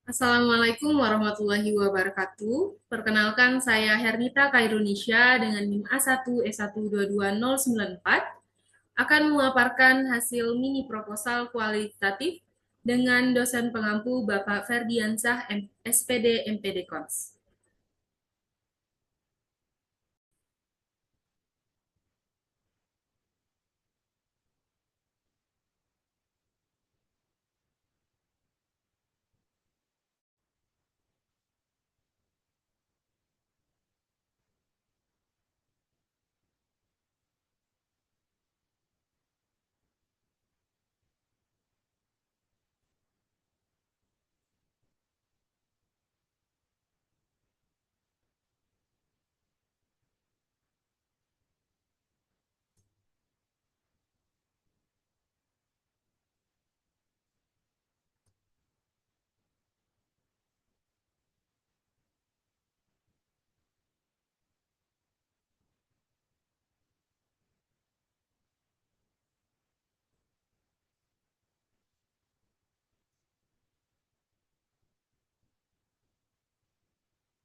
Assalamualaikum warahmatullahi wabarakatuh. Perkenalkan saya Hernita Kairunisha dengan NIM A1S1221094 akan memaparkan hasil mini proposal kualitatif dengan dosen pengampu Bapak Ferdiansah SPD MPD Kons.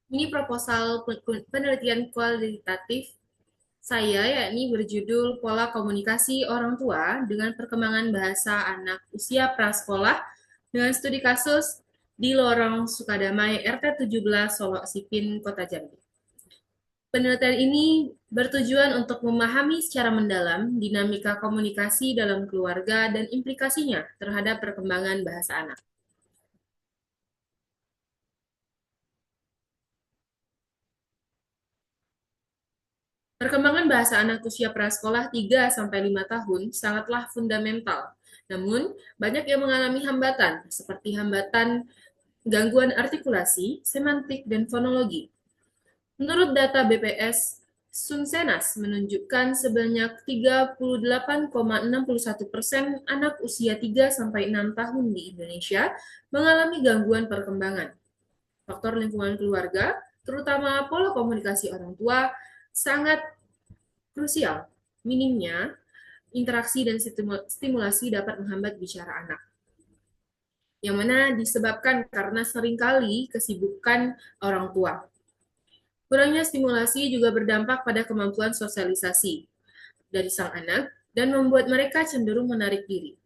Mini proposal penelitian kualitatif saya yakni berjudul Pola Komunikasi Orang Tua dengan Perkembangan Bahasa Anak Usia Prasekolah dengan studi kasus di Lorong Sukadamai RT 17 Solok Sipin Kota Jambi. Penelitian ini bertujuan untuk memahami secara mendalam dinamika komunikasi dalam keluarga dan implikasinya terhadap perkembangan bahasa anak. Perkembangan bahasa anak usia prasekolah 3 sampai 5 tahun sangatlah fundamental. Namun, banyak yang mengalami hambatan, seperti hambatan gangguan artikulasi, semantik, dan fonologi. Menurut data BPS, Sunsenas menunjukkan sebanyak 38,61% anak usia 3 sampai 6 tahun di Indonesia mengalami gangguan perkembangan. Faktor lingkungan keluarga, terutama pola komunikasi orang tua, sangat krusial. Minimnya interaksi dan stimulasi dapat menghambat bicara anak, yang mana disebabkan karena seringkali kesibukan orang tua. Kurangnya stimulasi juga berdampak pada kemampuan sosialisasi dari sang anak dan membuat mereka cenderung menarik diri.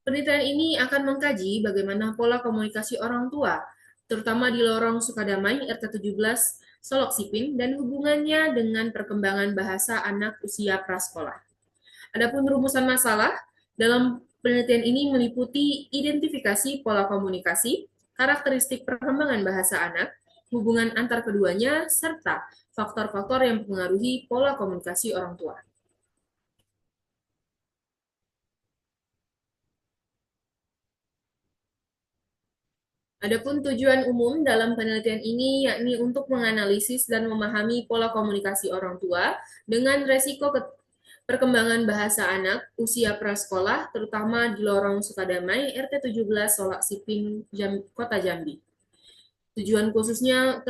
Penelitian ini akan mengkaji bagaimana pola komunikasi orang tua, terutama di Lorong Sukadamai RT 17 Solok Sipin dan hubungannya dengan perkembangan bahasa anak usia prasekolah. Adapun rumusan masalah dalam penelitian ini meliputi identifikasi pola komunikasi, karakteristik perkembangan bahasa anak, hubungan antar keduanya, serta faktor-faktor yang mempengaruhi pola komunikasi orang tua. Adapun tujuan umum dalam penelitian ini yakni untuk menganalisis dan memahami pola komunikasi orang tua dengan resiko perkembangan bahasa anak usia prasekolah, terutama di Lorong Sukadamai, RT 17, Solak Sipin, Kota Jambi. Tujuan khususnya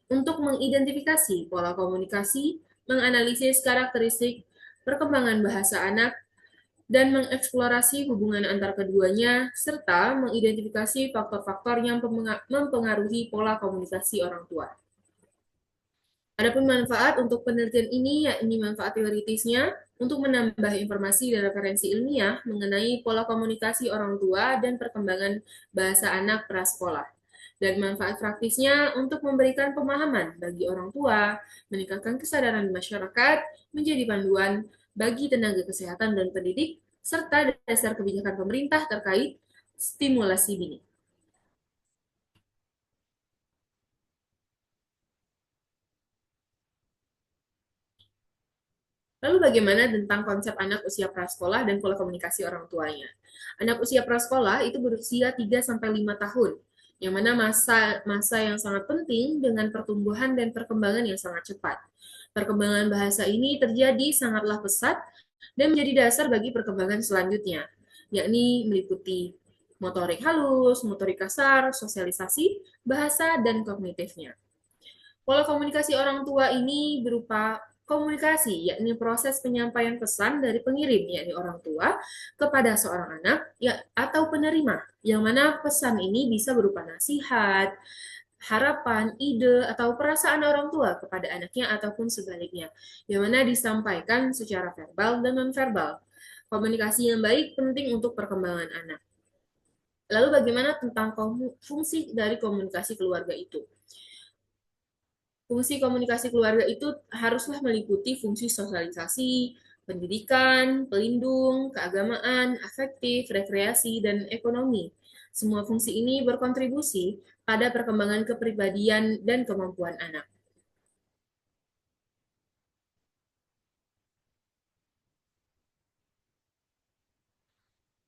untuk mengidentifikasi pola komunikasi, menganalisis karakteristik perkembangan bahasa anak, dan mengeksplorasi hubungan antar keduanya, serta mengidentifikasi faktor-faktor yang mempengaruhi pola komunikasi orang tua. Adapun manfaat untuk penelitian ini, yakni manfaat teoritisnya, untuk menambah informasi dan referensi ilmiah mengenai pola komunikasi orang tua dan perkembangan bahasa anak prasekolah. Dan manfaat praktisnya untuk memberikan pemahaman bagi orang tua, meningkatkan kesadaran masyarakat, menjadi panduan bagi tenaga kesehatan dan pendidik, serta dasar kebijakan pemerintah terkait stimulasi dini. Lalu bagaimana tentang konsep anak usia prasekolah dan pola komunikasi orang tuanya? Anak usia prasekolah itu berusia 3 sampai 5 tahun, yang mana masa yang sangat penting dengan pertumbuhan dan perkembangan yang sangat cepat. Perkembangan bahasa ini terjadi sangatlah pesat dan menjadi dasar bagi perkembangan selanjutnya, yakni meliputi motorik halus, motorik kasar, sosialisasi, bahasa, dan kognitifnya. Pola komunikasi orang tua ini berupa komunikasi, yakni proses penyampaian pesan dari pengirim, yakni orang tua, kepada seorang anak ya, atau penerima, yang mana pesan ini bisa berupa nasihat, harapan, ide, atau perasaan orang tua kepada anaknya ataupun sebaliknya, yang mana disampaikan secara verbal dan nonverbal. Komunikasi yang baik penting untuk perkembangan anak. Lalu bagaimana tentang fungsi dari komunikasi keluarga itu? Fungsi komunikasi keluarga itu haruslah meliputi fungsi sosialisasi, pendidikan, pelindung, keagamaan, afektif, rekreasi, dan ekonomi. Semua fungsi ini berkontribusi pada perkembangan kepribadian dan kemampuan anak.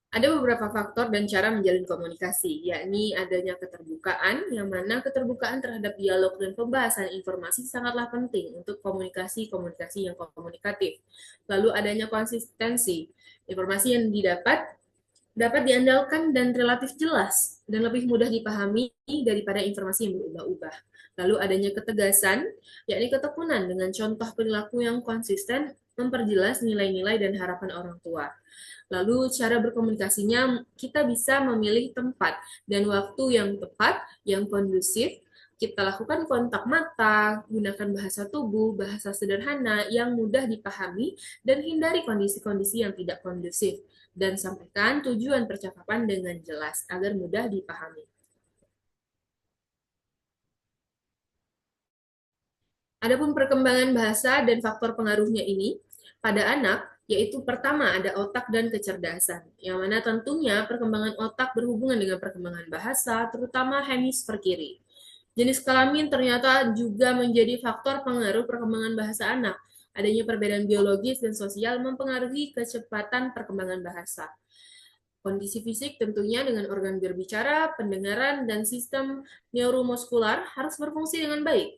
Ada beberapa faktor dan cara menjalin komunikasi, yakni adanya keterbukaan, yang mana keterbukaan terhadap dialog dan pembahasan informasi sangatlah penting untuk komunikasi-komunikasi yang komunikatif. Lalu adanya konsistensi, informasi yang dapat diandalkan dan relatif jelas dan lebih mudah dipahami daripada informasi yang berubah-ubah. Lalu adanya ketegasan, yakni ketekunan dengan contoh perilaku yang konsisten memperjelas nilai-nilai dan harapan orang tua. Lalu cara berkomunikasinya kita bisa memilih tempat dan waktu yang tepat, yang kondusif. Kita lakukan kontak mata, gunakan bahasa tubuh, bahasa sederhana yang mudah dipahami, dan hindari kondisi-kondisi yang tidak kondusif. Dan sampaikan tujuan percakapan dengan jelas agar mudah dipahami. Adapun perkembangan bahasa dan faktor pengaruhnya ini pada anak, yaitu pertama ada otak dan kecerdasan, yang mana tentunya perkembangan otak berhubungan dengan perkembangan bahasa, terutama hemisfer kiri. Jenis kelamin ternyata juga menjadi faktor pengaruh perkembangan bahasa anak. Adanya perbedaan biologis dan sosial mempengaruhi kecepatan perkembangan bahasa. Kondisi fisik tentunya dengan organ berbicara, pendengaran, dan sistem neuromuskular harus berfungsi dengan baik.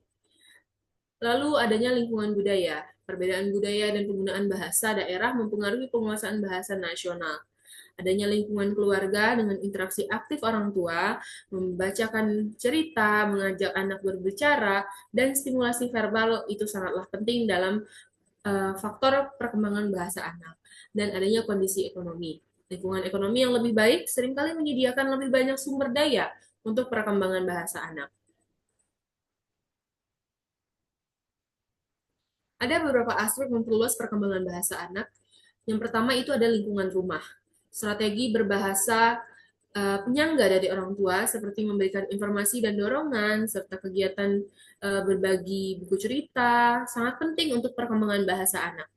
Lalu adanya lingkungan budaya. Perbedaan budaya dan penggunaan bahasa daerah mempengaruhi penguasaan bahasa nasional. Adanya lingkungan keluarga dengan interaksi aktif orang tua, membacakan cerita, mengajak anak berbicara, dan stimulasi verbal itu sangatlah penting dalam faktor perkembangan bahasa anak. Dan adanya kondisi ekonomi. Lingkungan ekonomi yang lebih baik seringkali menyediakan lebih banyak sumber daya untuk perkembangan bahasa anak. Ada beberapa aspek memperluas perkembangan bahasa anak. Yang pertama itu ada lingkungan rumah. Strategi berbahasa penyangga dari orang tua seperti memberikan informasi dan dorongan serta kegiatan berbagi buku cerita sangat penting untuk perkembangan bahasa anak.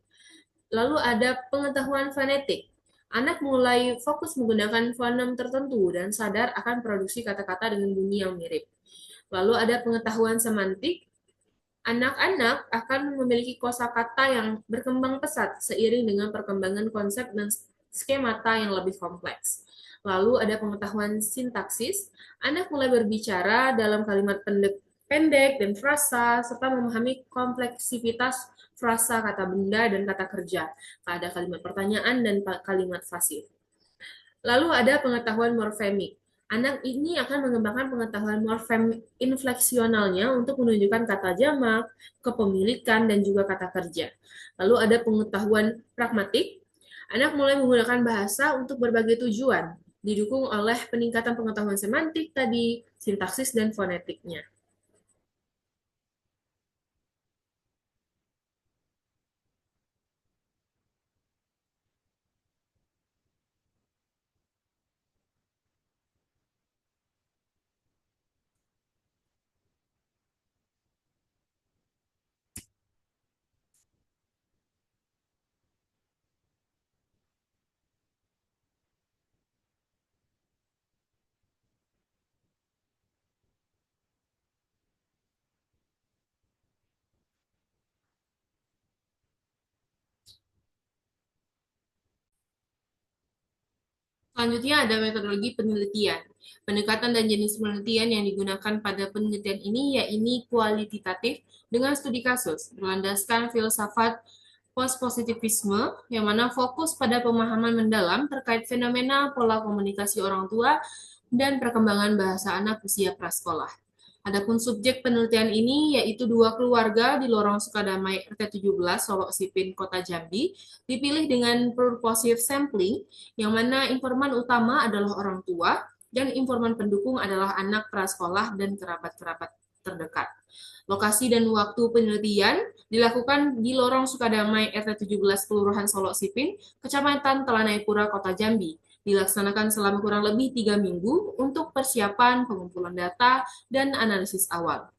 Lalu ada pengetahuan fonetik. Anak mulai fokus menggunakan fonem tertentu dan sadar akan produksi kata-kata dengan bunyi yang mirip. Lalu ada pengetahuan semantik. Anak-anak akan memiliki kosakata yang berkembang pesat seiring dengan perkembangan konsep dan skemata yang lebih kompleks. Lalu ada pengetahuan sintaksis. Anak mulai berbicara dalam kalimat pendek dan frasa, serta memahami kompleksitas frasa kata benda dan kata kerja, ada kalimat pertanyaan dan kalimat fasih. Lalu ada pengetahuan morfemik. Anak ini akan mengembangkan pengetahuan morfem infleksionalnya untuk menunjukkan kata jamak, kepemilikan, dan juga kata kerja. Lalu ada pengetahuan pragmatik. Anak mulai menggunakan bahasa untuk berbagai tujuan, didukung oleh peningkatan pengetahuan semantik tadi, sintaksis, dan fonetiknya. Selanjutnya ada metodologi penelitian. Pendekatan dan jenis penelitian yang digunakan pada penelitian ini yaitu kualitatif dengan studi kasus, berlandaskan filsafat post-positivisme yang mana fokus pada pemahaman mendalam terkait fenomena pola komunikasi orang tua dan perkembangan bahasa anak usia prasekolah. Adapun subjek penelitian ini yaitu dua keluarga di Lorong Sukadamai RT 17 Solok Sipin Kota Jambi dipilih dengan purposive sampling yang mana informan utama adalah orang tua dan informan pendukung adalah anak prasekolah dan kerabat-kerabat terdekat. Lokasi dan waktu penelitian dilakukan di Lorong Sukadamai RT 17 Kelurahan Solok Sipin, Kecamatan Telanai Pura, Kota Jambi. Dilaksanakan selama kurang lebih 3 minggu untuk persiapan pengumpulan data dan analisis awal.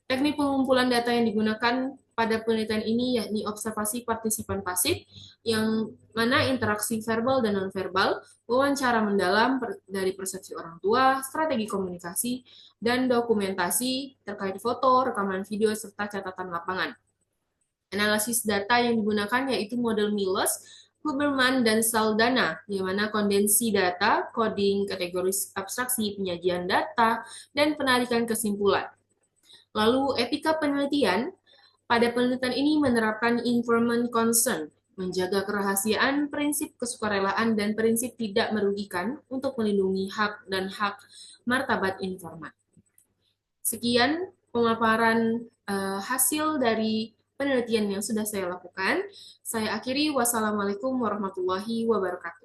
Teknik pengumpulan data yang digunakan pada penelitian ini yakni observasi partisipan pasif, yang mana interaksi verbal dan nonverbal, wawancara mendalam dari persepsi orang tua, strategi komunikasi, dan dokumentasi terkait foto, rekaman video, serta catatan lapangan. Analisis data yang digunakan yaitu model Milos, Huberman, dan Saldana, di mana kondensi data, coding, kategori abstraksi, penyajian data, dan penarikan kesimpulan. Lalu etika penelitian, pada penelitian ini menerapkan informant consent, menjaga kerahasiaan, prinsip kesukarelaan, dan prinsip tidak merugikan untuk melindungi hak dan hak martabat informan. Sekian pemaparan hasil dari penelitian yang sudah saya lakukan. Saya akhiri, wassalamualaikum warahmatullahi wabarakatuh.